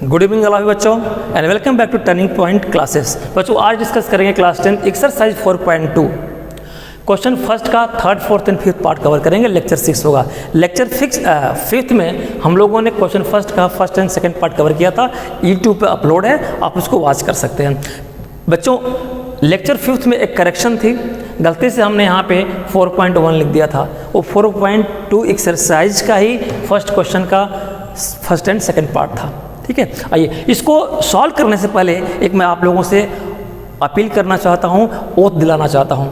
Good evening all बच्चों and welcome back to Turning Point classes. बच्चों आज डिस्कस करेंगे क्लास 10 एक्सरसाइज 4.2 क्वेश्चन फर्स्ट का third fourth and fifth part cover करेंगे। Lecture 6 होगा। लेक्चर फिफ्थ में हम लोगों ने क्वेश्चन फर्स्ट का first and second part cover किया था। यूट्यूब पे अपलोड है, आप उसको वॉच कर सकते हैं। बच्चों लेक्चर फिफ्थ में एक करेक्शन थी, गलती से हमने यहाँ पे 4.1 लिख दिया था। वो 4.2 एक्सरसाइज का ही फर्स्ट क्वेश्चन का फर्स्ट एंड सेकंड पार्ट था। ठीक है, आइए इसको सॉल्व करने से पहले एक मैं आप लोगों से अपील करना चाहता हूँ, ओथ दिलाना चाहता हूँ।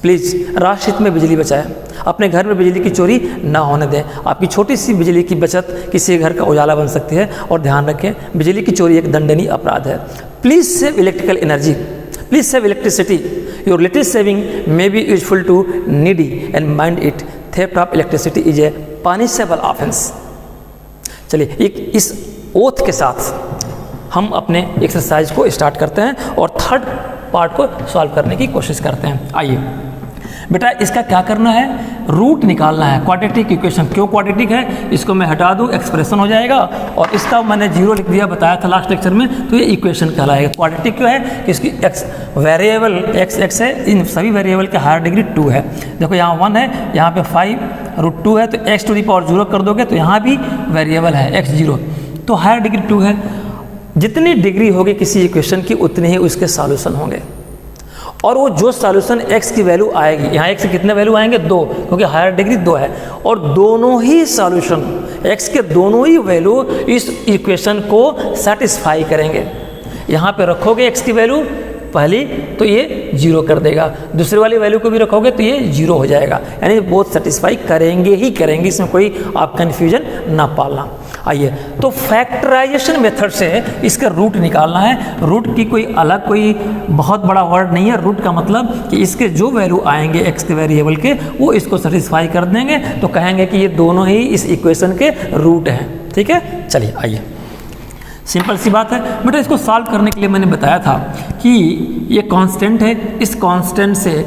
प्लीज़ राष्ट्र हित में बिजली बचाएं, अपने घर में बिजली की चोरी ना होने दें। आपकी छोटी सी बिजली की बचत किसी घर का उजाला बन सकती है। और ध्यान रखें, बिजली की चोरी एक दंडनीय अपराध है। Please save electrical energy, please save electricity. Your little saving may be useful to needy and mind it. Theft of electricity is a punishable offence. चलिए एक इस ओथ के साथ हम अपने एक्सरसाइज को स्टार्ट करते हैं और थर्ड पार्ट को सॉल्व करने की कोशिश करते हैं। आइए बेटा, इसका क्या करना है, रूट निकालना है। क्वाड्रेटिक इक्वेशन, क्यों क्वाड्रेटिक है इसको मैं हटा दूं, एक्सप्रेशन हो जाएगा। और इसका मैंने जीरो लिख दिया, बताया था लास्ट लेक्चर में, तो ये इक्वेशन कहलाएगा। क्वाड्रेटिक क्यों है कि इसकी एक्स वेरिएबल एक्स है, इन सभी वेरिएबल के हायर डिग्री 2 है। देखो यहाँ 1 है, यहाँ पे 5√2 है, तो x टू दी पावर 0 कर दोगे तो यहाँ भी वेरिएबल है x 0, तो हायर डिग्री 2 है। जितनी डिग्री होगी किसी इक्वेशन की उतने ही उसके सॉल्यूशन होंगे। और वो जो सॉल्यूशन x की वैल्यू आएगी, यहाँ x के कितने वैल्यू आएंगे 2, क्योंकि हायर डिग्री 2 है। और दोनों ही सॉल्यूशन x के दोनों ही वैल्यू इस इक्वेशन को सेटिस्फाई करेंगे। यहाँ पे रखोगे x की वैल्यू पहली तो ये 0 कर देगा, दूसरी वाली वैल्यू को भी रखोगे तो ये 0 हो जाएगा। यानी बहुत सेटिस्फाई करेंगे ही करेंगे, इसमें कोई आप कन्फ्यूजन ना पालना। आइए तो फैक्टराइजेशन मेथड से इसका रूट निकालना है। रूट की कोई अलग कोई बहुत बड़ा वर्ड नहीं है। रूट का मतलब कि इसके जो वैल्यू आएंगे x के वेरिएबल के, वो इसको सेटिस्फाई कर देंगे, तो कहेंगे कि ये दोनों ही इस इक्वेशन के रूट हैं। ठीक है, चलिए आइए, सिंपल सी बात है बेटा। इसको सॉल्व करने के लिए मैंने बताया था कि ये कांस्टेंट है, इस कांस्टेंट से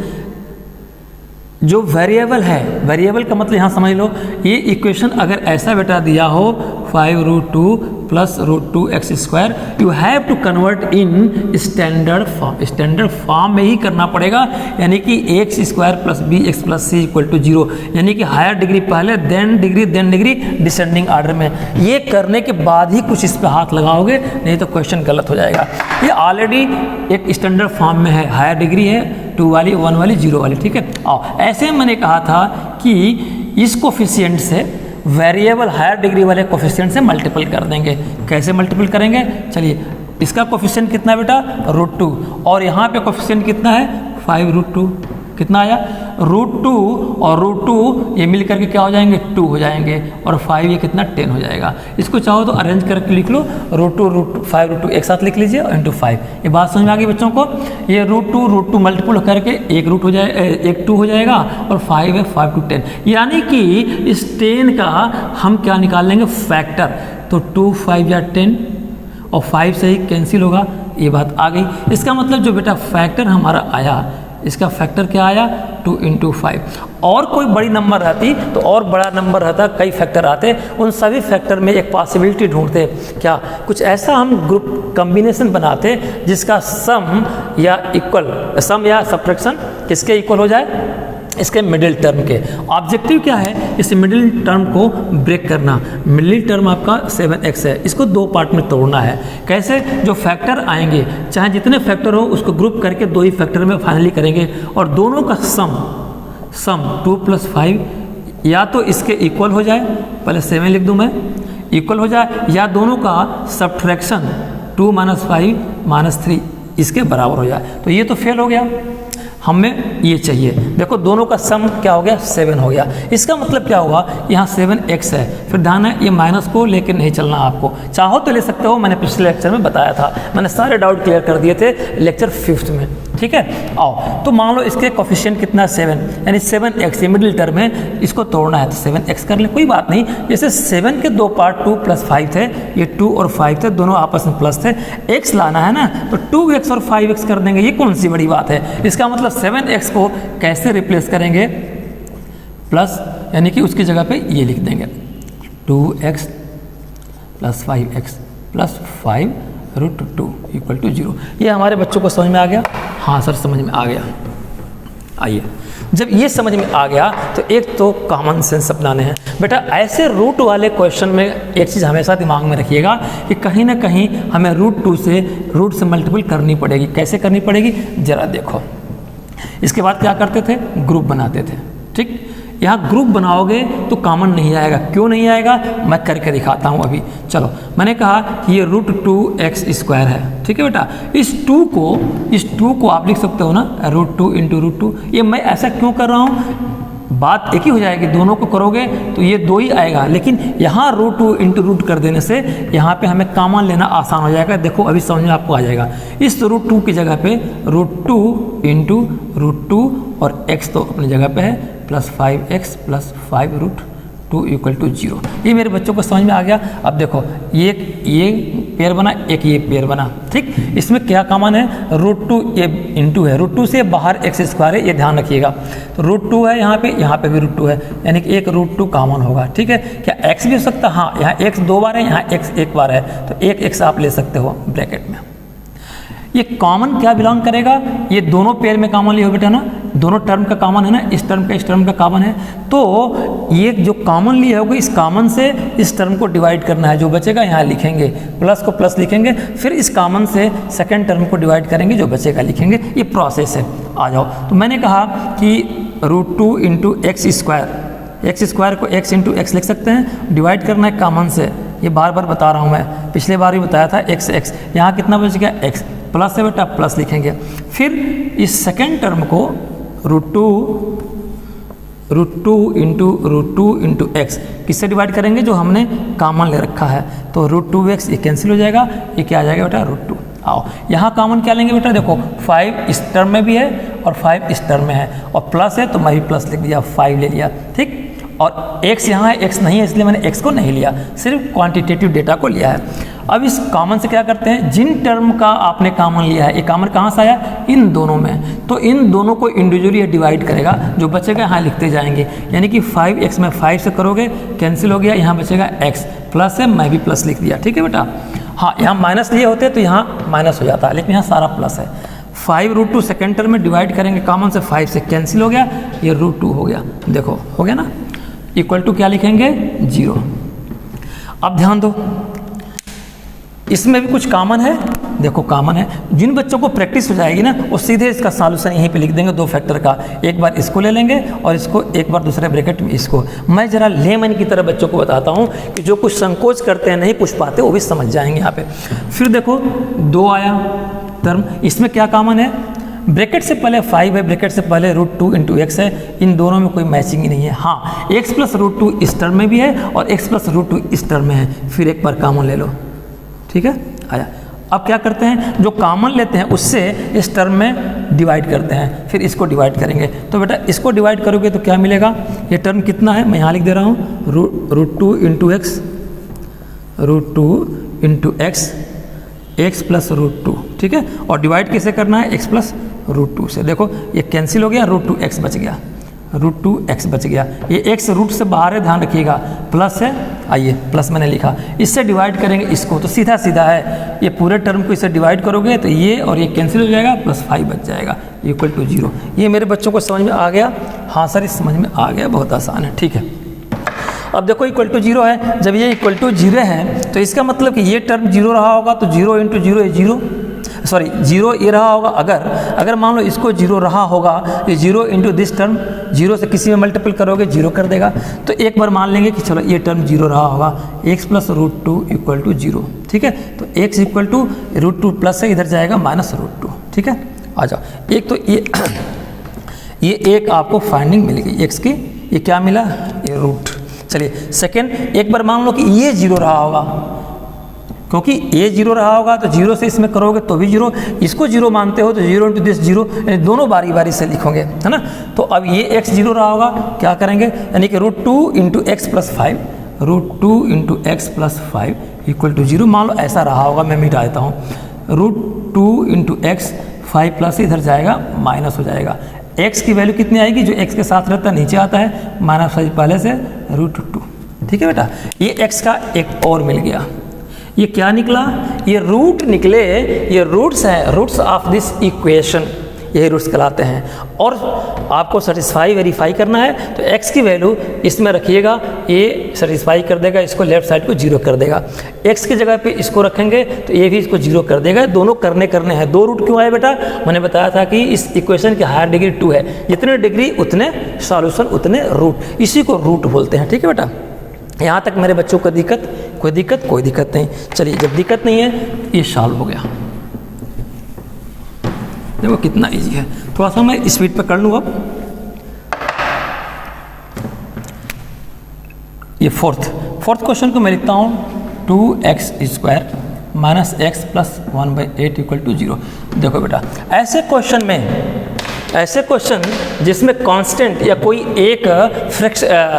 जो वेरिएबल है, वेरिएबल का मतलब यहाँ समझ लो, ये इक्वेशन अगर ऐसा बेटा दिया हो 5√2 plus √2x², you have to convert in standard form. Standard form में ही करना पड़ेगा, यानी कि x² plus bx plus c equal to 0, यानी कि हायर डिग्री पहले देन डिग्री डिसेंडिंग ऑर्डर में। ये करने के बाद ही कुछ इस पर हाथ लगाओगे, नहीं तो क्वेश्चन गलत हो जाएगा। ये ऑलरेडी एक स्टैंडर्ड फॉर्म में है, हायर डिग्री है 2 वाली 1 वाली 0 वाली। ठीक है, आओ ऐसे मैंने कहा था कि इस कोफिशिएंट से वेरिएबल हायर डिग्री वाले कोफिशिएंट से मल्टीपल कर देंगे। कैसे मल्टीपल करेंगे, चलिए इसका कोफिशिएंट कितना बेटा √2, और यहाँ पे कोफिशिएंट कितना है 5√2, कितना आया √2 और √2 ये मिल करके क्या हो जाएंगे 2 हो जाएंगे, और 5 ये कितना 10 हो जाएगा। इसको चाहो तो अरेंज करके लिख लो, √2 5√2 एक साथ लिख लीजिए और इंटू 5। ये बात समझ में आ गई बच्चों को। ये √2 मल्टीपल करके एक रूट हो जाए, एक 2 हो जाएगा, और 5 है 5 to 10, यानी कि इस 10 का हम क्या निकाल लेंगे फैक्टर। तो 2 5 या 10 और 5 से ही कैंसिल होगा, ये बात आ गई। इसका मतलब जो बेटा फैक्टर हमारा आया, इसका फैक्टर क्या आया 2 × 5। और कोई बड़ी नंबर रहती तो और बड़ा नंबर रहता, कई फैक्टर आते, उन सभी फैक्टर में एक पॉसिबिलिटी ढूंढते, क्या कुछ ऐसा हम ग्रुप कॉम्बिनेशन बनाते जिसका सम या इक्वल, सम या सब्ट्रैक्शन किसके इक्वल हो जाए, इसके मिडिल टर्म के। ऑब्जेक्टिव क्या है, इस मिडिल टर्म को ब्रेक करना। मिडिल टर्म आपका 7x है, इसको 2 पार्ट में तोड़ना है। कैसे, जो फैक्टर आएंगे चाहे जितने फैक्टर हो उसको ग्रुप करके 2 ही फैक्टर में फाइनली करेंगे, और दोनों का सम 2 + 5 या तो इसके इक्वल हो जाए, पहले 7 लिख दूँ मैं, इक्वल हो जाए, या दोनों का सब्ट्रैक्शन 2 - 5 - 3 इसके बराबर हो जाए। तो ये तो फेल हो गया, हमें ये चाहिए। देखो दोनों का सम क्या हो गया 7 हो गया। इसका मतलब क्या हुआ, यहाँ 7x है, फिर ध्यान है ये माइनस को लेकर नहीं चलना, आपको चाहो तो ले सकते हो, मैंने पिछले लेक्चर में बताया था, मैंने सारे डाउट क्लियर कर दिए थे लेक्चर 5th में। ठीक है, आओ तो मान लो इसके कोफिशिएंट कितना 7, यानी 7x, ये मिडिल टर्म है, इसको तोड़ना है तो 7x कर ले, कोई बात नहीं। जैसे 7 के 2 पार्ट 2 + 5 थे, ये 2 और 5 थे, दोनों आपस में प्लस थे, x लाना है ना, तो 2x और 5x कर देंगे, ये कौन सी बड़ी बात है। इसका मतलब 7x को कैसे रिप्लेस करेंगे, प्लस, यानी कि उसकी जगह पे ये लिख देंगे 2x + 5x, plus 5√2 equal to 0। ये हमारे बच्चों को समझ में आ गया? हाँ सर समझ में आ गया। आइए, जब ये समझ में आ गया तो एक तो कॉमन सेंस अपनाने हैं। बेटा ऐसे रूट वाले क्वेश्चन में एक चीज़ हमेशा दिमाग में रखिएगा कि कहीं ना कहीं हमें रूट से मल्टीपल करनी पड़ेगी। कैसे करनी पड़ेगी ज़रा देखो। इसके बाद क्या करते थे, ग्रुप बनाते थे। ठीक, यहाँ ग्रुप बनाओगे तो कॉमन नहीं आएगा। क्यों नहीं आएगा, मैं करके दिखाता हूँ अभी। चलो, मैंने कहा कि ये √2x² है। ठीक है बेटा, इस 2 को आप लिख सकते हो ना √2 × √2। ये मैं ऐसा क्यों कर रहा हूँ, बात एक ही हो जाएगी, दोनों को करोगे तो ये 2 ही आएगा, लेकिन यहाँ √2 × रूट कर देने से यहाँ पे हमें कॉमन लेना आसान हो जाएगा। देखो अभी समझ में आपको आ जाएगा। इस √2 की जगह पे √2 × √2 और x तो अपनी जगह पे है, plus 5x plus 5√2 equal to 0। ये मेरे बच्चों को समझ में आ गया। अब देखो ये पेयर बना, एक ये पेयर बना। ठीक, इसमें क्या कॉमन है, √2 ये इंटू है, √2 से बाहर x² है, ये ध्यान रखिएगा। तो √2 है यहाँ पे भी √2 है, यानी कि एक √2 कॉमन होगा। ठीक है, क्या x भी हो सकता है? हाँ, यहाँ x 2 बार है, यहाँ x 1 बार है, तो एक x आप ले सकते हो ब्रैकेट में। ये कॉमन क्या बिलोंग करेगा, ये दोनों पेयर में कॉमन लिया बेटा ना, दोनों टर्म का कॉमन है ना, इस टर्म का कॉमन है। तो ये जो कॉमन लिया होगा, इस कॉमन से इस टर्म को डिवाइड करना है, जो बचेगा यहाँ लिखेंगे, प्लस को प्लस लिखेंगे, फिर इस कॉमन से सेकंड टर्म को डिवाइड करेंगे, जो बचेगा लिखेंगे। ये प्रोसेस है। आ जाओ, तो मैंने कहा कि √2 × x² को x × x लिख सकते हैं, डिवाइड करना है कॉमन से। ये बार बार बता रहा हूँ मैं, पिछले बार भी बताया था, x यहाँ कितना बच गया, x प्लस है बेटा, प्लस लिखेंगे। फिर इस सेकेंड टर्म को √2 × x किससे डिवाइड करेंगे, जो हमने कॉमन ले रखा है। तो √2x ये कैंसिल हो जाएगा, ये क्या आ जाएगा बेटा, √2। आओ, यहाँ कॉमन क्या लेंगे बेटा, देखो 5 इस टर्म में भी है और 5 इस टर्म में है, और प्लस है तो मैं भी प्लस लिख दिया, 5 ले लिया। ठीक, और x यहाँ है, x नहीं है, इसलिए मैंने x को नहीं लिया, सिर्फ क्वांटिटेटिव डेटा को लिया है। अब इस कॉमन से क्या करते हैं, जिन टर्म का आपने कॉमन लिया है, ये कॉमन कहाँ से आया, इन दोनों में, तो इन दोनों को इंडिविजुअली डिवाइड करेगा, जो बचेगा यहाँ लिखते जाएंगे। यानी कि 5x में 5 से करोगे, कैंसिल हो गया, यहाँ बचेगा x, प्लस है, मैं भी प्लस लिख दिया। ठीक है बेटा, हाँ यहाँ माइनस लिए होते तो यहाँ माइनस हो जाता, लेकिन यहाँ सारा प्लस है। 5√2 सेकेंड टर्म में डिवाइड करेंगे कॉमन से, 5 से कैंसिल हो गया, ये √2 हो गया। देखो हो गया ना, इक्वल टू क्या लिखेंगे, 0। अब ध्यान दो, इसमें भी कुछ कॉमन है। देखो कॉमन है, जिन बच्चों को प्रैक्टिस हो जाएगी ना, वो सीधे इसका सॉल्यूशन यहीं पे लिख देंगे, 2 फैक्टर का। एक बार इसको ले लेंगे और इसको एक बार दूसरे ब्रैकेट में इसको। मैं ज़रा लेमन की तरह बच्चों को बताता हूँ कि जो कुछ संकोच करते हैं, नहीं पूछ पाते, वो भी समझ जाएंगे यहाँ पे। फिर देखो 2 आया टर्म, इसमें क्या कॉमन है, ब्रैकेट से पहले 5 है, ब्रैकेट से पहले √2 × x है, इन दोनों में कोई मैचिंग ही नहीं है। हाँ, x प्लस √2 इस टर्म में भी है और x प्लस √2 इस टर्म में है, फिर एक बार कॉमन ले लो। ठीक है, आया। अब क्या करते हैं, जो कॉमन लेते हैं उससे इस टर्म में डिवाइड करते हैं, फिर इसको डिवाइड करेंगे। तो बेटा इसको डिवाइड करोगे तो क्या मिलेगा, ये टर्म कितना है, मैं यहाँ लिख दे रहा हूँ, √2 × x प्लस √2। ठीक है, और डिवाइड कैसे करना है, x प्लस √2 से। देखो ये कैंसिल हो गया, √2x बच गया, √2x बच गया। ये x रूट से बाहर है, ध्यान रखिएगा, प्लस है, आइए प्लस मैंने लिखा, इससे डिवाइड करेंगे इसको, तो सीधा सीधा है, ये पूरे टर्म को इससे डिवाइड करोगे तो ये और ये कैंसिल हो जाएगा, प्लस 5 बच जाएगा, इक्वल टू 0। ये मेरे बच्चों को समझ में आ गया? हाँ सर, इस समझ में आ गया, बहुत आसान है। ठीक है, अब देखो इक्वल टू 0 है, जब ये इक्वल टू 0 है तो इसका मतलब कि ये टर्म 0 रहा होगा, तो 0 × 0 है 0, सॉरी 0 ये रहा होगा। अगर मान लो इसको 0 रहा होगा, ये 0 × दिस टर्म, 0 से किसी में मल्टीपल करोगे 0 कर देगा। तो एक बार मान लेंगे कि चलो ये टर्म 0 रहा होगा, x प्लस √2 इक्वल टू 0। ठीक है, तो x इक्वल टू √2 प्लस है, इधर जाएगा माइनस √2। ठीक है, आ जाओ, एक तो ये एक आपको फाइंडिंग मिल गई x की, ये क्या मिला, ये रूट। चलिए सेकेंड, एक बार मान लो कि ये 0 रहा होगा, क्योंकि ये 0 रहा होगा तो 0 से इसमें करोगे तो भी 0, इसको 0 मानते हो तो 0 × दिस 0, यानी दोनों बारी बारी से लिखोगे, है ना। तो अब ये x 0 रहा होगा, क्या करेंगे, यानी कि √2 × x प्लस 5, √2 × x प्लस 5 इक्वल टू 0। मान लो ऐसा रहा होगा, मैं मिटा देता हूँ, √2 × x 5 प्लस इधर जाएगा माइनस हो जाएगा, x की वैल्यू कितनी आएगी, जो x के साथ रहता है नीचे आता है, माइनस पहले से √2। ठीक है बेटा, ये x का एक और मिल गया, ये क्या निकला, ये रूट निकले, ये रूट्स हैं, रूट्स ऑफ दिस इक्वेशन, यही रूट्स कहलाते हैं। और आपको सेटिस्फाई वेरीफाई करना है तो x की वैल्यू इसमें रखिएगा, ये सेटिस्फाई कर देगा, इसको लेफ्ट साइड को 0 कर देगा। x की जगह पे इसको रखेंगे तो ये भी इसको 0 कर देगा। दोनों करने हैं। 2 रूट क्यों आए बेटा, मैंने बताया था कि इस इक्वेशन की हायर डिग्री 2 है, जितने डिग्री उतने सॉल्यूशन उतने रूट, इसी को रूट बोलते हैं। ठीक है बेटा, यहाँ तक मेरे बच्चों को कोई दिक्कत नहीं। चलिए, जब दिक्कत नहीं है ये सॉल्व हो गया। देखो कितना इजी है, थोड़ा सा मैं स्पीड पे कर लूँ। अब ये फोर्थ क्वेश्चन को मैं लिखता हूँ 2x² minus x plus 1/8 equal to 0। देखो बेटा, ऐसे क्वेश्चन जिसमें कांस्टेंट या कोई एक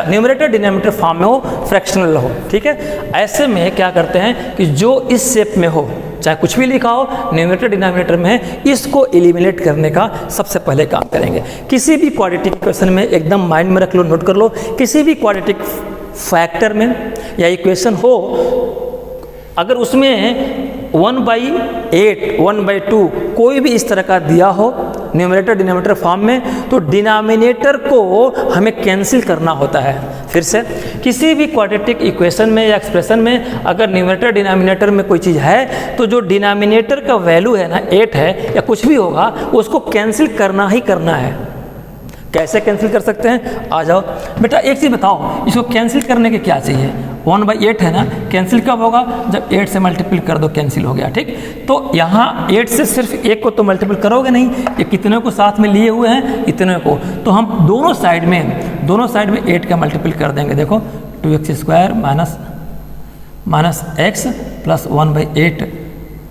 न्यूमरेटर डिनोमिनेटर फॉर्म में हो, फ्रैक्शनल हो, ठीक है, ऐसे में क्या करते हैं कि जो इस शेप में हो, चाहे कुछ भी लिखा हो, न्यूमरेटर डिनोमिनेटर में है, इसको एलिमिनेट करने का सबसे पहले काम करेंगे। किसी भी क्वाड्रेटिक इक्वेशन में एकदम माइंड में रख लो, नोट कर लो, किसी भी क्वाड्रेटिक फैक्टर में या इक्वेशन हो, अगर उसमें 1/8, 1/2 कोई भी इस तरह का दिया हो न्यूमरेटर डिनोमिनेटर फॉर्म में, तो डिनोमिनेटर को हमें कैंसिल करना होता है। फिर से, किसी भी क्वाड्रेटिक इक्वेशन में या एक्सप्रेशन में अगर न्यूमरेटर डिनोमिनेटर में कोई चीज़ है, तो जो डिनोमिनेटर का वैल्यू है ना 8 है या कुछ भी होगा, उसको कैंसिल करना ही करना है। कैसे कैंसिल कर सकते हैं, आ जाओ बेटा। एक चीज़ बताओ, इसको कैंसिल करने के क्या चाहिए, 1/8 है ना, कैंसिल कब होगा, जब 8 से मल्टीपल कर दो, कैंसिल हो गया। ठीक, तो यहाँ 8 से सिर्फ एक को तो मल्टीपल करोगे नहीं, ये कितने को साथ में लिए हुए हैं, इतने को, तो हम दोनों साइड में 8 का मल्टीपल कर देंगे। देखो 2x² माइनस x प्लस 1/8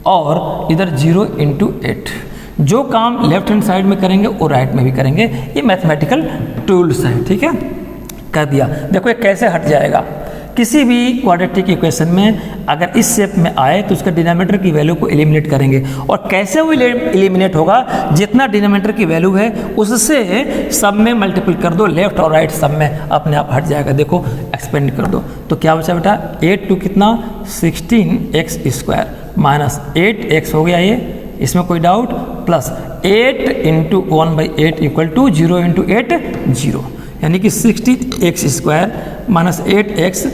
और इधर 0 × 8। जो काम लेफ्ट हैंड साइड में करेंगे वो राइट में भी करेंगे, ये मैथमेटिकल टूल्स हैं। ठीक है, कर दिया। देखो ये कैसे हट जाएगा, किसी भी क्वाड्रेटिक इक्वेशन में अगर इस शेप में आए तो उसका डिनोमिनेटर की वैल्यू को एलिमिनेट करेंगे। और कैसे वो एलिमिनेट होगा, जितना डिनोमिनेटर की वैल्यू है उससे सब में मल्टीपल कर दो, लेफ्ट और राइट सब में अपने आप हट जाएगा। देखो एक्सपेंड कर दो तो क्या बचा बेटा, 8 टू कितना 16x² माइनस 8x हो गया, ये इसमें कोई डाउट, प्लस 8 × 1/8 इक्वल टू 0 × 8 0, यानी कि 16x² minus 8x,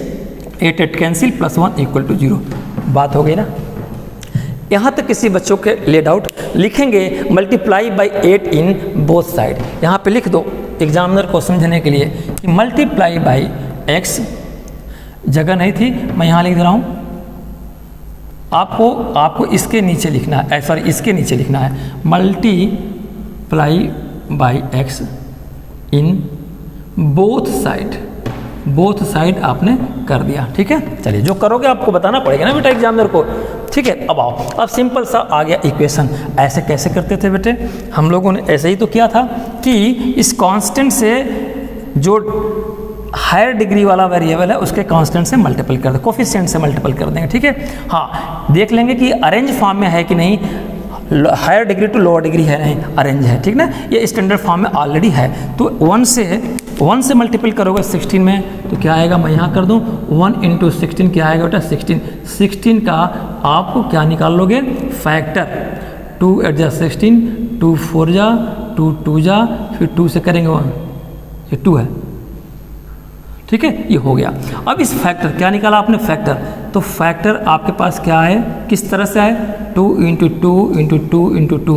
8 cancel, plus 1 equal to 0। बात हो गई ना। यहाँ तक किसी बच्चों के लिए डाउट, लिखेंगे multiply by 8 in both side. यहाँ पे लिख दो एग्जामिनर को समझने के लिए कि मल्टीप्लाई बाई x, जगह नहीं थी, मैं यहाँ लिख दे रहा हूँ, आपको इसके नीचे लिखना है, सॉरी इसके नीचे लिखना है, multiply by x in both side आपने कर दिया। ठीक है, चलिए जो करोगे आपको बताना पड़ेगा ना बेटा एग्जामिनर को। ठीक है, अब आओ, अब सिंपल सा आ गया इक्वेशन। ऐसे कैसे करते थे बेटे, हम लोगों ने ऐसे ही तो किया था कि इस कांस्टेंट से जो हायर डिग्री वाला वेरिएबल है उसके कांस्टेंट से मल्टीपल कर दे, कोफिशिएंट से मल्टीपल कर देंगे। ठीक है, हाँ, देख लेंगे कि अरेंज फॉर्म में है कि नहीं, higher degree to lower degree है नहीं, अरेंज है। ठीक ना, ये स्टैंडर्ड फॉर्म में ऑलरेडी है। तो 1 से मल्टीपल करोगे 16 में तो क्या आएगा, मैं यहाँ कर दूँ 1 × 16 क्या आएगा बेटा 16 का आप क्या निकाल लोगे, फैक्टर। 2 × 8 = 16, 2 × 4 = 2, 2 = फिर 2 से करेंगे 1, ये 2 है। ठीक है, ये हो गया। अब इस फैक्टर क्या निकाला आपने, फैक्टर, तो फैक्टर आपके पास क्या है, किस तरह से आए, 2 × 2 × 2 × 2।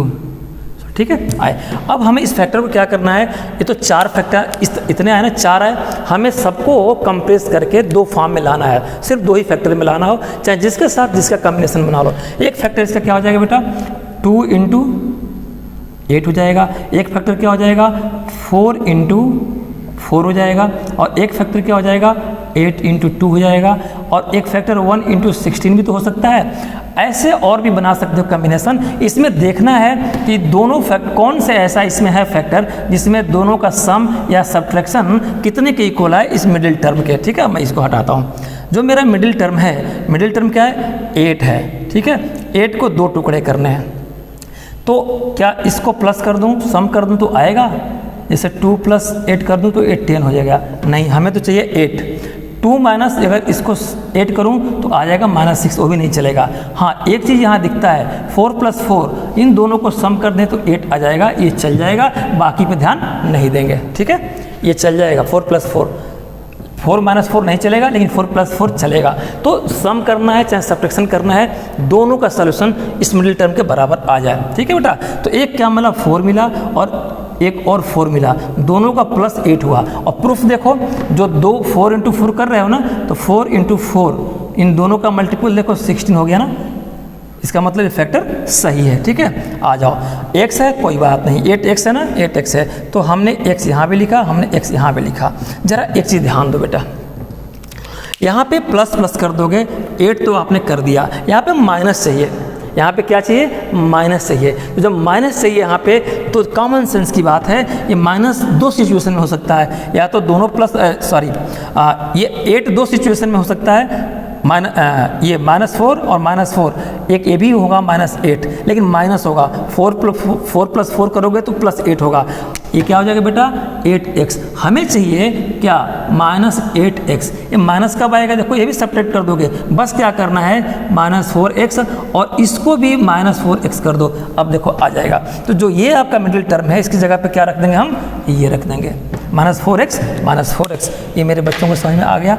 ठीक है, आए। अब हमें इस फैक्टर को क्या करना है, ये तो 4 फैक्टर इतने आए ना, 4 आए, हमें सबको कंप्रेस करके 2 फॉर्म में लाना है, सिर्फ 2 ही फैक्टर में लाना हो, चाहे जिसके साथ जिसका कॉम्बिनेशन बना लो। एक फैक्टर इसका क्या हो जाएगा बेटा, 2 × 8 हो जाएगा। एक फैक्टर क्या हो जाएगा, 4 × 4 हो जाएगा। और एक फैक्टर क्या हो जाएगा, 8 × 2 हो जाएगा। और एक फैक्टर 1 × 16 भी तो हो सकता है। ऐसे और भी बना सकते हो कॉम्बिनेशन। इसमें देखना है कि दोनों कौन से ऐसा इसमें है फैक्टर जिसमें दोनों का सम या सब्ट्रैक्शन कितने के इक्वल है इस मिडिल टर्म के। ठीक है, मैं इसको हटाता हूँ। जो मेरा मिडिल टर्म है, मिडिल टर्म क्या है, 8 है। ठीक है, 8 को 2 टुकड़े करने हैं, तो क्या इसको प्लस कर दूँ, सम कर दूँ तो आएगा, जैसे 2 + 8 कर दूँ तो 8 10 हो जाएगा। नहीं, हमें तो चाहिए 8। 2 माइनस अगर इसको 8 करूं तो आ जाएगा -6, वो भी नहीं चलेगा। हाँ, एक चीज़ यहाँ दिखता है 4 + 4, इन दोनों को सम कर दें तो 8 आ जाएगा, ये चल जाएगा, बाकी पे ध्यान नहीं देंगे। ठीक है, ये चल जाएगा 4 + 4, 4 - 4 नहीं चलेगा, लेकिन 4 + 4 चलेगा। तो सम करना है चाहे सब्ट्रैक्शन करना है, दोनों का सॉल्यूशन इस मिडिल टर्म के बराबर आ जाए। ठीक है बेटा, तो एक क्या मिला 4 मिला और एक और 4 मिला, दोनों का +8 हुआ। और प्रूफ देखो, जो 4 × 4 कर रहे हो ना, तो 4 × 4 इन दोनों का मल्टीपल देखो 16 हो गया ना, इसका मतलब ये फैक्टर सही है। ठीक है, आ जाओ, x है कोई बात नहीं, 8x है ना, 8x है, तो हमने x यहाँ भी लिखा, हमने x यहाँ भी लिखा। जरा एक चीज़ ध्यान दो बेटा, यहाँ पे प्लस प्लस कर दोगे, 8 तो आपने कर दिया, यहाँ पे माइनस चाहिए, यहाँ पे क्या चाहिए, माइनस चाहिए। तो जब माइनस चाहिए यहाँ पे, तो कॉमन सेंस की बात है, ये माइनस 2 सिचुएशन में हो सकता है, या तो दोनों ये 8 2 सिचुएशन में हो सकता है, ये -4 और -4, एक ये भी होगा -8, लेकिन माइनस होगा, 4 + 4 करोगे तो +8 होगा, ये क्या हो जाएगा बेटा 8x। हमें चाहिए क्या, -8x। ये माइनस कब आएगा, देखो ये भी सब्ट्रैक्ट कर दोगे, बस क्या करना है -4x और इसको भी -4x कर दो, अब देखो आ जाएगा। तो जो ये आपका मिडिल टर्म है, इसकी जगह पे क्या रख देंगे हम, ये रख देंगे -4x। ये मेरे बच्चों को समझ में आ गया।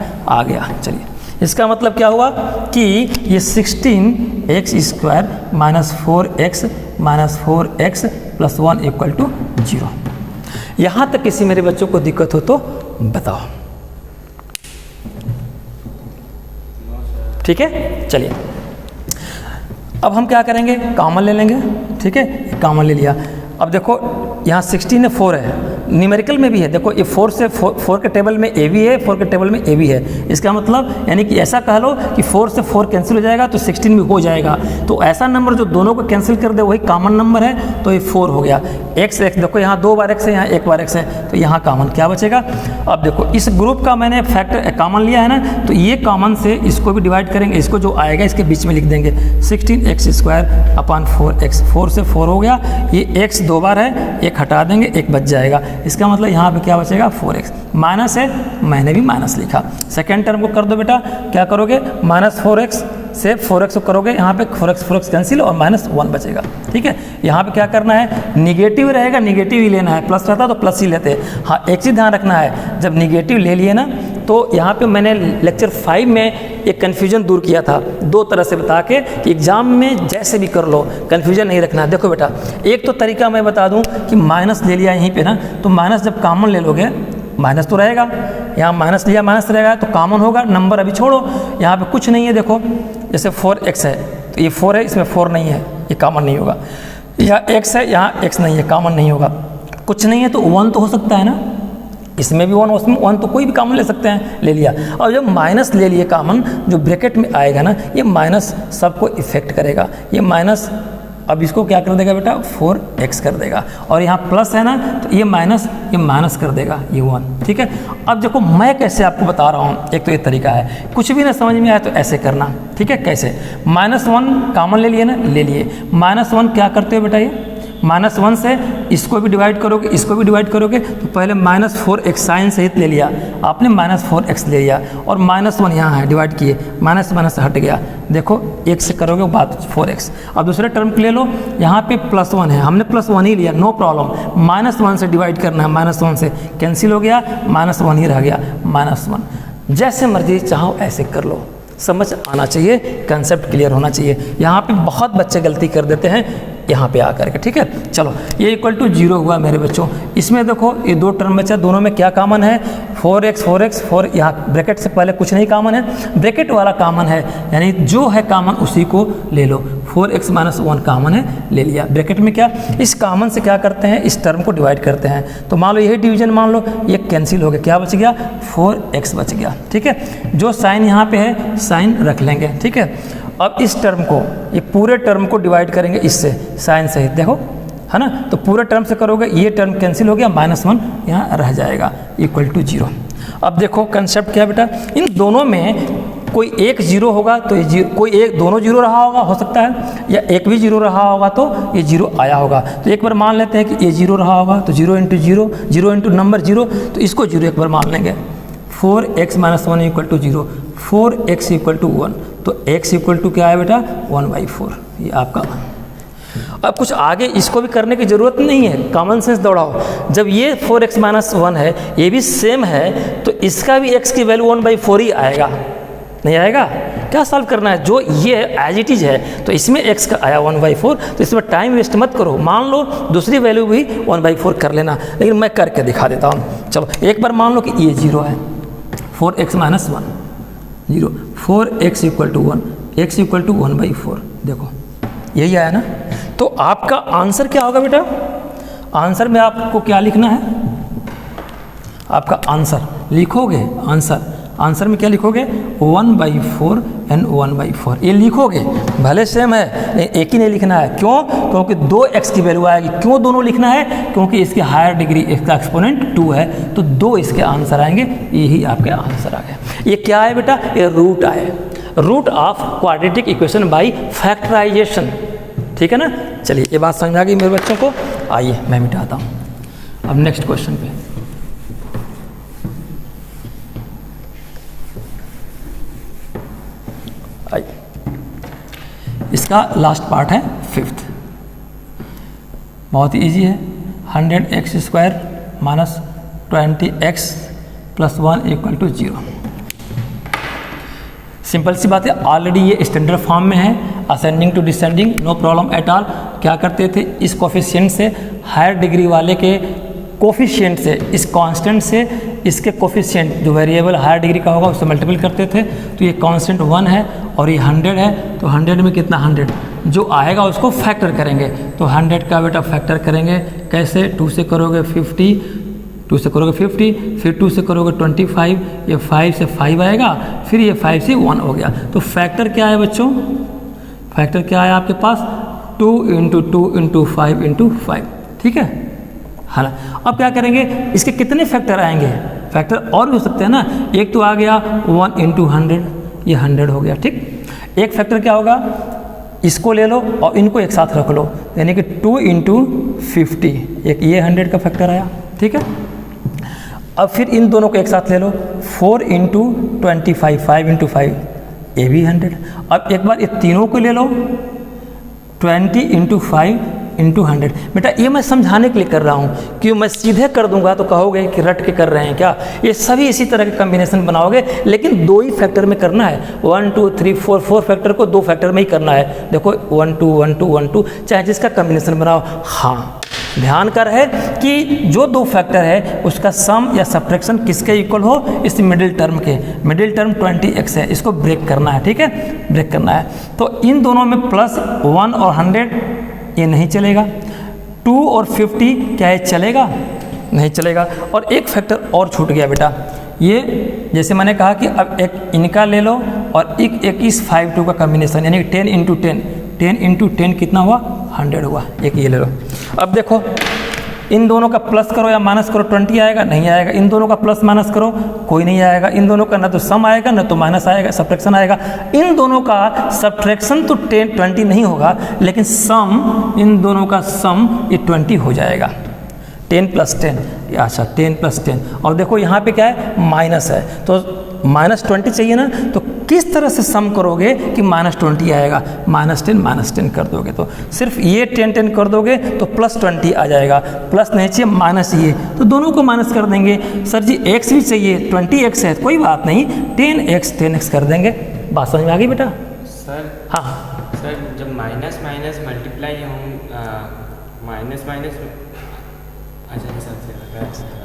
चलिए, इसका मतलब क्या हुआ कि ये 16x² -4x + 1 = 0। यहाँ तक किसी मेरे बच्चों को दिक्कत हो तो बताओ। ठीक है, चलिए अब हम क्या करेंगे, कॉमन ले लेंगे। ठीक है, कॉमन ले लिया। अब देखो यहाँ 16 है, 4 है, न्यूमेरिकल में भी है, देखो ये 4 से 4 के टेबल में ए भी है, 4 के टेबल में ए भी है। इसका मतलब यानी कि ऐसा कह लो कि 4 से 4 कैंसिल हो जाएगा तो 16 भी हो जाएगा। तो ऐसा नंबर जो दोनों को कैंसिल कर दे वही कॉमन नंबर है, तो ये 4 हो गया। x देखो यहाँ 2 बार x है, यहाँ 1 बार x है, तो यहाँ कॉमन क्या बचेगा। अब देखो इस ग्रुप का मैंने फैक्टर कॉमन लिया है ना, तो ये कॉमन से इसको भी डिवाइड करेंगे, इसको जो आएगा इसके बीच में लिख देंगे 16x² / 4x। 4 से 4 हो गया, ये x 2 बार है, एक हटा देंगे, एक बच जाएगा। इसका मतलब यहाँ पे क्या बचेगा 4x। माइनस है, मैंने भी माइनस लिखा। सेकेंड टर्म को कर दो बेटा, क्या करोगे -4x से 4x को करोगे, यहाँ पे 4x कैंसिल और -1 बचेगा। ठीक है, यहाँ पे क्या करना है, निगेटिव रहेगा, निगेटिव ही लेना है, प्लस रहता तो प्लस ही लेते। हाँ, एक चीज़ ध्यान रखना है, जब निगेटिव ले लिए ना, तो यहाँ पे मैंने लेक्चर 5 में एक कन्फ्यूजन दूर किया था, 2 तरह से बता के कि एग्जाम में जैसे भी कर लो, कन्फ्यूजन नहीं रखना। देखो बेटा, एक तो तरीका मैं बता दूं कि माइनस ले लिया यहीं पे ना, तो माइनस जब कॉमन ले लोगे, माइनस तो रहेगा, यहाँ माइनस लिया, माइनस रहेगा तो कॉमन होगा, नंबर अभी छोड़ो, यहाँ पे कुछ नहीं है। देखो जैसे 4x है, तो ये 4 है, इसमें 4 नहीं है, ये कॉमन नहीं होगा। यहाँ x है, यहाँ x नहीं है, कॉमन नहीं होगा। कुछ नहीं है तो 1 तो हो सकता है ना, इसमें भी 1, उसमें 1, तो कोई भी कॉमन ले सकते हैं, ले लिया। और जब माइनस ले लिए कॉमन, जो ब्रैकेट में आएगा ना, ये माइनस सबको इफेक्ट करेगा। ये माइनस अब इसको क्या कर देगा बेटा 4x कर देगा, और यहाँ प्लस है ना, तो ये माइनस कर देगा, ये 1। ठीक है, अब देखो मैं कैसे आपको बता रहा हूँ, एक तो ये तरीका है, कुछ भी ना समझ में आया तो ऐसे करना। ठीक है, कैसे, -1 कॉमन ले लिए ना, ले लिए, -1 क्या करते हो बेटा, ये -1 से इसको भी डिवाइड करोगे, इसको भी डिवाइड करोगे, तो पहले -4x साइन सहित ले लिया आपने, -4x ले लिया, और -1 यहाँ है, डिवाइड किए, माइनस हट गया। देखो 1 से करोगे बात 4x। अब दूसरे टर्म के ले लो, यहाँ पे +1 है, हमने +1 ही लिया, नो प्रॉब्लम। -1 से डिवाइड करना है, -1 से कैंसिल हो गया, -1 ही रह गया, -1। जैसे मर्जी चाहो ऐसे कर लो, समझ आना चाहिए, कंसेप्ट क्लियर होना चाहिए। यहाँ पे बहुत बच्चे गलती कर देते हैं यहाँ पे आकर के। ठीक है, चलो ये = 0 हुआ मेरे बच्चों। इसमें देखो ये 2 टर्म बचा, दोनों में क्या कॉमन है, 4x, यहाँ ब्रैकेट से पहले कुछ नहीं कॉमन है, ब्रैकेट वाला कॉमन है, यानी जो है कॉमन उसी को ले लो। 4x - 1 कॉमन है, ले लिया। ब्रैकेट में क्या, इस कॉमन से क्या करते हैं, इस टर्म को डिवाइड करते हैं, तो मान लो यही डिवीजन मान लो, ये कैंसिल हो गया, क्या बच गया 4x बच गया। ठीक है, जो साइन यहाँ पे है साइन रख लेंगे। ठीक है, अब इस टर्म को, ये पूरे टर्म को डिवाइड करेंगे इससे, साइन सहित, देखो है ना, तो पूरे टर्म से करोगे, ये टर्म कैंसिल हो गया, -1 यहाँ रह जाएगा, = 0। अब देखो कंसेप्ट क्या बेटा, इन दोनों में कोई एक 0 होगा तो ये कोई एक, दोनों 0 रहा होगा, हो सकता है, या एक भी 0 रहा होगा तो ये 0 आया होगा। तो एक बार मान लेते हैं कि ये 0 रहा होगा, तो 0 × 0, 0 × नंबर 0, तो इसको 0 एक बार मान लेंगे। 4x minus 1 equal to 0, 4x equal to 1, तो x इक्वल टू क्या है बेटा 1/4, ये आपका। अब कुछ आगे इसको भी करने की ज़रूरत नहीं है, कॉमन सेंस दौड़ाओ। जब ये 4x माइनस 1 है, ये भी सेम है, तो इसका भी x की वैल्यू 1/4 ही आएगा, नहीं आएगा? क्या सॉल्व करना है, जो ये एज इट इज़ है तो इसमें x का आया 1/4, तो इसमें टाइम वेस्ट मत करो, मान लो दूसरी वैल्यू भी 1/4 कर लेना, लेकिन मैं करके दिखा देता हूँ। चलो एक बार मान लो कि ये 0 है, 4x minus 1 0, 4x equal to 1, x equal to 1/4, देखो यही आया ना। तो आपका आंसर क्या होगा बेटा? आंसर में आपको क्या लिखना है? आपका आंसर लिखोगे, आंसर में क्या लिखोगे? 1/4 एंड 1/4 ये लिखोगे, भले सेम है, एक ही नहीं लिखना है। क्यों? क्योंकि 2x की वैल्यू आएगी। क्यों दोनों लिखना है? क्योंकि इसकी हायर डिग्री, इसका एक्सपोनेंट 2 है, तो 2 इसके आंसर आएंगे, यही आपके आंसर आ गए। ये क्या है बेटा? ये रूट आए, root of quadratic equation by factorisation, ठीक है ना। चलिए ये बात समझ आ गई मेरे बच्चों को। आइए मैं मिटाता हूँ अब नेक्स्ट क्वेश्चन पे। आइए, इसका लास्ट पार्ट है 5th, बहुत इजी है। 100x² minus 20x plus 1 equal to 0। Simple सी बात है, ऑलरेडी ये स्टैंडर्ड फॉर्म में है, ascending to descending, no problem at all. क्या करते थे, इस कोफिशिएंट से हायर डिग्री वाले के कोफिशिएंट से, इस कांस्टेंट से इसके कोफिशिएंट जो वेरिएबल हायर डिग्री का होगा उससे मल्टीपल करते थे। तो ये कांस्टेंट 1 है और ये 100 है, तो 100 में कितना 100 जो आएगा उसको फैक्टर करेंगे। तो 100 का बेटा फैक्टर करेंगे कैसे? 2 से करोगे 50, 2 से करोगे 50, फिर 2 से करोगे 25, ये 5 से 5 आएगा, फिर ये 5 से 1 हो गया। तो फैक्टर क्या है बच्चों? फैक्टर क्या है आपके पास? 2 × 2 × 5 × 5, ठीक है। हाँ, अब क्या करेंगे, इसके कितने फैक्टर आएंगे? फैक्टर और भी हो सकते हैं ना। एक तो आ गया 1 × 100, ये 100 हो गया, ठीक। एक फैक्टर क्या होगा, इसको ले लो और इनको एक साथ रख लो, यानी कि 2 × 50, एक ये 100 का फैक्टर आया, ठीक है। अब फिर इन दोनों को एक साथ ले लो, 4 × 25, 5 × 5, ये भी 100। अब एक बार ये तीनों को ले लो, 20 × 5 × 100। बेटा ये मैं समझाने के लिए कर रहा हूँ, कि मैं सीधे कर दूंगा तो कहोगे कि रट के कर रहे हैं क्या। ये सभी इसी तरह के कम्बिनेशन बनाओगे, लेकिन 2 ही फैक्टर में करना है। 1 2 3 4 4 फैक्टर को 2 फैक्टर में ही करना है। देखो 1 2 1 2 1 2, चाहे जिसका कम्बिनेशन बनाओ। हाँ, ध्यान कर है कि जो 2 फैक्टर है उसका सम या सब्ट्रैक्शन किसके इक्वल हो? इस मिडिल टर्म के। मिडिल टर्म 20x है, इसको ब्रेक करना है, ठीक है, ब्रेक करना है। तो इन दोनों में प्लस 1 और 100 ये नहीं चलेगा। 2 और 50 क्या ये चलेगा? नहीं चलेगा। और एक फैक्टर और छूट गया बेटा, ये जैसे मैंने कहा कि अब एक इनका ले लो और एक इस 5 2 का कम्बिनेशन, यानी 10 × 10, 10 × 10 कितना हुआ? 100 हुआ। एक ये ले लो। अब देखो इन दोनों का प्लस करो या माइनस करो, 20 आएगा? नहीं आएगा। इन दोनों का प्लस माइनस करो, कोई नहीं आएगा। इन दोनों का ना तो सम आएगा ना तो माइनस आएगा, सब्ट्रैक्शन आएगा। इन दोनों का सब्ट्रैक्शन तो 20 नहीं होगा, लेकिन सम, इन दोनों का सम ये 20 हो जाएगा। 10 + 10, अच्छा 10 + 10। और देखो यहाँ पे क्या है? माइनस है, तो -20 चाहिए ना, तो किस तरह से सम करोगे कि -20 आएगा? -10 कर दोगे, तो सिर्फ ये 10 कर दोगे तो +20 आ जाएगा। प्लस नहीं चाहिए, माइनस ये, तो दोनों को माइनस कर देंगे। सर जी x भी चाहिए, 20x है, कोई बात नहीं, 10x कर देंगे। बात समझ में आ गई बेटा? सर हाँ सर, जब माइनस माइनस मल्टीप्लाई हों, माइनस माइनस, अच्छा सर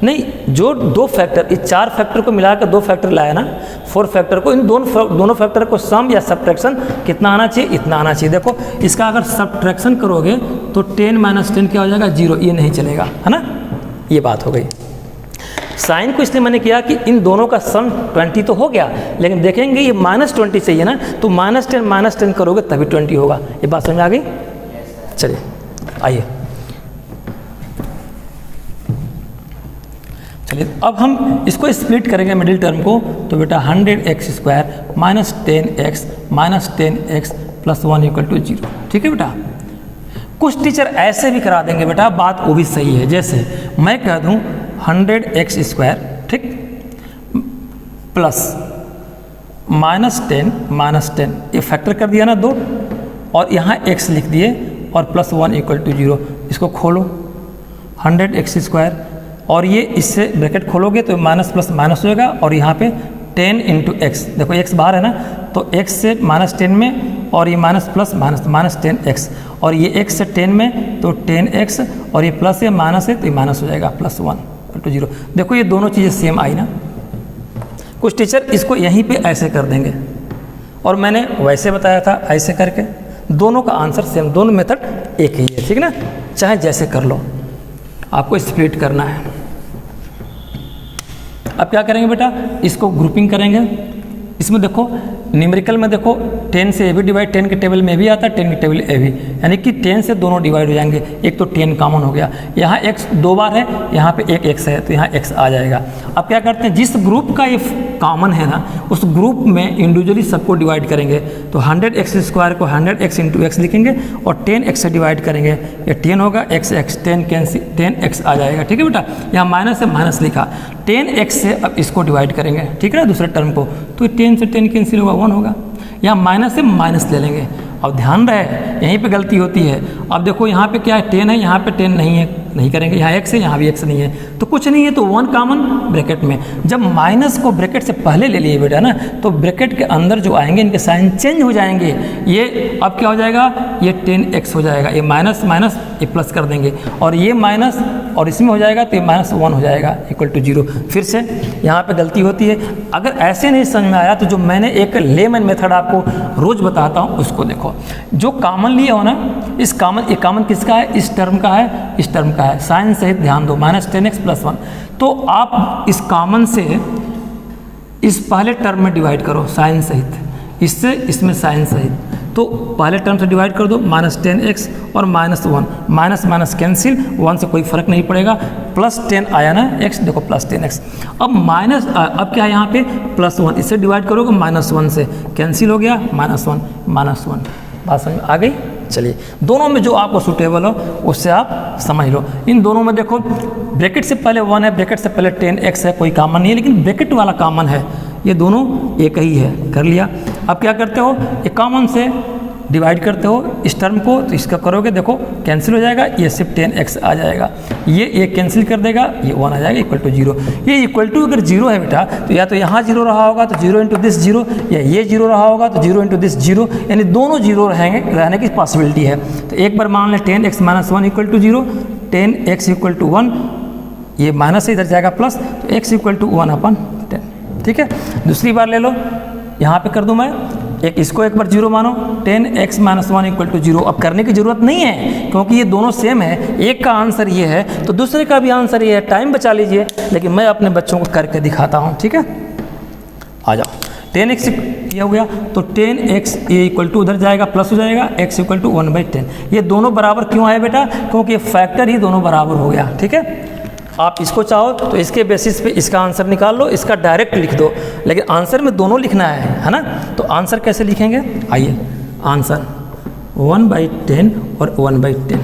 नहीं, जो 2 फैक्टर, इस 4 फैक्टर को मिलाकर 2 फैक्टर लाया ना, 4 फैक्टर को, इन दोनों फैक्टर को सम या सब्ट्रैक्शन कितना आना चाहिए? इतना आना चाहिए। देखो इसका अगर सब्ट्रैक्शन करोगे तो 10 - 10 क्या हो जाएगा? 0, ये नहीं चलेगा, है ना। ये बात हो गई। साइन को इसलिए मैंने किया कि इन दोनों का सम 20 तो हो गया, लेकिन देखेंगे ये -20 चाहिए ना, तो -10 करोगे तभी 20 होगा। ये बात समझ आ गई? चलिए आइए, चलिए अब हम इसको स्प्लिट करेंगे मिडिल टर्म को। तो बेटा 100x² - 10x प्लस 1 = 0, ठीक है बेटा। कुछ टीचर ऐसे भी करा देंगे बेटा, बात वो भी सही है। जैसे मैं कह दूं 100x², ठीक, प्लस -10 ये फैक्टर कर दिया ना 2, और यहाँ x लिख दिए और +1 = 0। इसको खोलो 100x², और ये इससे ब्रैकेट खोलोगे तो माइनस प्लस माइनस हो जाएगा, और यहाँ पे 10 × x, देखो x बाहर है ना, तो x से -10 में, और ये माइनस प्लस माइनस -10x, और ये x से 10 में तो 10x, और ये प्लस है माइनस है तो ये माइनस हो जाएगा, +1 = 0। देखो ये दोनों चीज़ें सेम आई ना। कुछ टीचर इसको यहीं पे ऐसे कर देंगे, और मैंने वैसे बताया था ऐसे करके, दोनों का आंसर सेम, दोनों मेथड एक ही है, ठीक ना, चाहे जैसे कर लो, आपको स्प्लिट करना है। अब क्या करेंगे बेटा, इसको ग्रुपिंग करेंगे। इसमें देखो न्यूमेरिकल में देखो 10 से ए भी डिवाइड, 10 के टेबल में भी आता है, 10 के टेबल ए भी, यानी कि 10 से दोनों डिवाइड हो जाएंगे। एक तो 10 कॉमन हो गया, यहाँ x 2 बार है, यहाँ पे एक x है तो यहाँ x आ जाएगा। अब क्या करते हैं, जिस ग्रुप का ये कॉमन है ना, उस ग्रुप में इंडिविजुअली सबको डिवाइड करेंगे। तो 100x² को 100x × x लिखेंगे, और 10x से डिवाइड करेंगे, ये 10 होगा, x 10x आ जाएगा, ठीक है बेटा। यहाँ माइनस है, माइनस लिखा, 10x से अब इसको डिवाइड करेंगे, ठीक है ना, दूसरे टर्म को, तो 10 से 10 कैंसिल होगा, 1 होगा। यहाँ माइनस से माइनस ले लेंगे। अब ध्यान रहे यहीं पे गलती होती है। अब देखो यहाँ पे क्या है, 10 है, यहाँ पे 10 नहीं है, नहीं करेंगे। यहाँ x है, यहाँ भी x नहीं है, तो कुछ नहीं है, तो 1 कॉमन ब्रैकेट में। जब माइनस को ब्रैकेट से पहले ले लिए बेटा ना, तो ब्रैकेट के अंदर जो आएंगे इनके साइन चेंज हो जाएंगे। ये अब क्या हो जाएगा, ये 10x हो जाएगा, ये माइनस माइनस ये प्लस कर देंगे, और ये माइनस और इसमें हो जाएगा तो ये -1 हो जाएगा, = 0। फिर से यहाँ पे गलती होती है। अगर ऐसे नहीं समझ में आया तो जो मैंने एक लेमन मेथड आपको रोज़ बताता हूँ उसको देखो। जो कॉमन लिए हो ना, इस कॉमन, ये कॉमन किसका है, इस टर्म का है, इस टर्म का है, साइन सहित ध्यान दो, -10x + 1। तो आप इस कॉमन से इस पहले टर्म में डिवाइड करो साइन सहित, इससे इसमें साइन सहित, तो पहले टर्म से डिवाइड कर दो, -10x और -1, माइनस माइनस कैंसिल, 1 से कोई फर्क नहीं पड़ेगा, +10 आया ना x, देखो +10x। अब माइनस, अब क्या है यहाँ पे +1, इससे डिवाइड करोगे -1 से, कैंसिल हो गया, -1 -1। बात समझ में आ गई। चलिए, दोनों में जो आपको सूटेबल हो उससे आप समझ लो। इन दोनों में देखो ब्रैकेट से पहले 1 है, ब्रैकेट से पहले 10x है, कोई कॉमन नहीं है, लेकिन ब्रैकेट वाला कॉमन है, ये दोनों एक ही है, कर लिया। अब क्या करते हो, ये कॉमन से डिवाइड करते हो इस टर्म को, तो इसका करोगे देखो कैंसिल हो जाएगा, ये सिर्फ 10x आ जाएगा, ये कैंसिल कर देगा, ये 1 आ जाएगा, = 0। ये इक्वल टू अगर 0 है बेटा, तो या तो यहाँ 0 रहा होगा तो 0 × दिस 0, या ये 0 रहा होगा तो 0 × दिस 0, यानी दोनों 0 रहने की पॉसिबिलिटी है। तो एक बार मान लें 10x - 1 = 0, 10x = 1, ये माइनस से इधर जाएगा प्लस, तो x = 1/10, ठीक है। दूसरी बार ले लो, यहाँ पे कर दूँ मैं, इसको एक बार 0 मानो, 10x - 1 = 0। अब करने की ज़रूरत नहीं है क्योंकि ये दोनों सेम है, एक का आंसर ये है तो दूसरे का भी आंसर ये है, टाइम बचा लीजिए, लेकिन मैं अपने बच्चों को करके दिखाता हूँ, ठीक है। आ जाओ, 10x किया हो गया तो 10x = उधर जाएगा, प्लस हो जाएगा, x = 1/10। ये दोनों बराबर क्यों आए बेटा, क्योंकि फैक्टर ही दोनों बराबर हो गया, ठीक है। आप इसको चाहो तो इसके बेसिस पे इसका आंसर निकाल लो, इसका डायरेक्ट लिख दो, लेकिन आंसर में दोनों लिखना है ना। तो आंसर कैसे लिखेंगे, आइए, आंसर 1/10 और 1/10,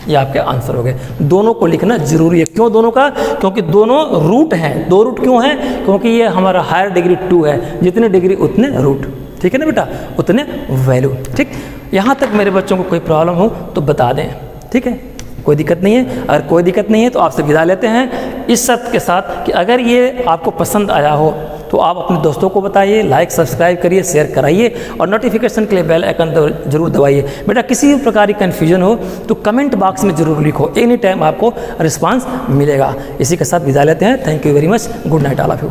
ये आपके आंसर हो गए। दोनों को लिखना जरूरी है। क्यों दोनों का, क्योंकि दोनों रूट हैं। 2 रूट क्यों हैं, क्योंकि ये हमारा हायर डिग्री 2 है, जितने डिग्री उतने रूट, ठीक है ना बेटा, उतने वैल्यू, ठीक। यहाँ तक मेरे बच्चों को कोई प्रॉब्लम हो तो बता दें, ठीक है, कोई दिक्कत नहीं है। अगर कोई दिक्कत नहीं है तो आपसे विदा लेते हैं, इस शर्त के साथ कि अगर ये आपको पसंद आया हो तो आप अपने दोस्तों को बताइए, लाइक सब्सक्राइब करिए, शेयर कराइए, और नोटिफिकेशन के लिए बेल आइकन जरूर दबाइए। बेटा किसी भी प्रकार की कन्फ्यूजन हो तो कमेंट बॉक्स में ज़रूर लिखो, एनी टाइम आपको रिस्पांस मिलेगा। इसी के साथ विदा लेते हैं। Thank you very much, good night all of you.